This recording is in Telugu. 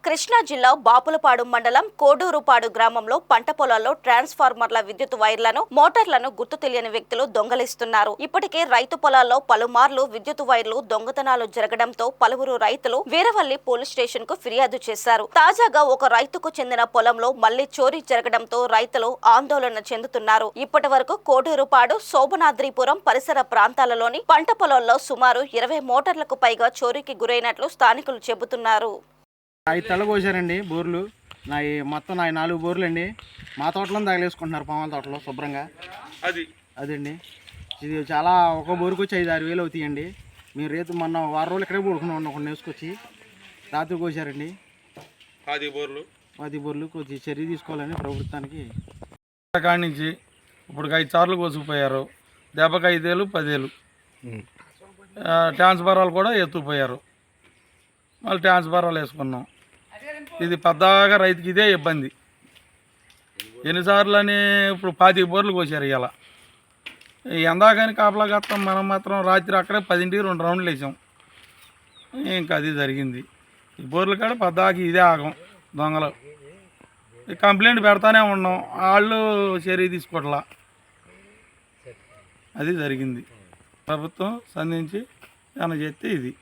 కృష్ణా జిల్లా బాపులపాడు మండలం కోడూరుపాడు గ్రామంలో పంట పొలాల్లో ట్రాన్స్ఫార్మర్ల విద్యుత్ వైర్లను మోటార్లను గుర్తు తెలియని వ్యక్తులు దొంగలిస్తున్నారు. ఇప్పటికే రైతు పొలాల్లో పలుమార్లు విద్యుత్ వైర్లు దొంగతనాలు జరగడంతో పలువురు రైతులు వీరవల్లి పోలీస్ స్టేషన్ కు ఫిర్యాదు చేశారు. తాజాగా ఒక రైతుకు చెందిన పొలంలో మళ్లీ చోరీ జరగడంతో రైతులు ఆందోళన చెందుతున్నారు. ఇప్పటి వరకు కోడూరుపాడు, శోభనాద్రిపురం పరిసర ప్రాంతాలలోని పంట పొలాల్లో సుమారు 20 మోటార్లకు పైగా చోరీకి గురైనట్లు స్థానికులు చెబుతున్నారు. 5 తల కోసారండి బోర్లు. మొత్తం 4 బోర్లు అండి. మా తోటలో తగిలేసుకుంటున్నారు, పామాల తోటలో శుభ్రంగా. అదండి ఇది చాలా, ఒక బోరుకు వచ్చి 5-6 వేలు అవుతాయండి. మీరు రేపు మొన్న వారం రోజులు ఇక్కడే పడుకున్నాం, ఒకటి వేసుకొచ్చి రాత్రి కోసారండి. 10 బోర్లు కొద్ది చర్య తీసుకోవాలని ప్రభుత్వానికి. కాడి నుంచి ఇప్పుడు 5 సార్లు కోసుకుపోయారు. దెబ్బకి 5 వేలు 10 వేలు. ట్రాన్స్ఫార్మర్లు కూడా ఎత్తుకుపోయారు. మళ్ళీ ట్రాన్స్ఫార్మర్లు వేసుకున్నాం. ఇది పెద్దగా రైతుకి ఇదే ఇబ్బంది. ఎన్నిసార్లు అని ఇప్పుడు 25 బోర్లు కోసారు. ఇలా ఎందాకని కాపలా కత్తాం. మనం మాత్రం రాత్రి అక్కడే 10ంటికి 2 రౌండ్లు వేసాం. ఇంకా అది జరిగింది. ఈ బోర్లు కాడ పెద్దకి ఇదే ఆగం. దొంగలు కంప్లైంట్ పెడతానే ఉన్నాం, వాళ్ళు చర్య తీసుకోవట్లా. అది జరిగింది. ప్రభుత్వం సంధించి ఏమైనా చేస్తే ఇది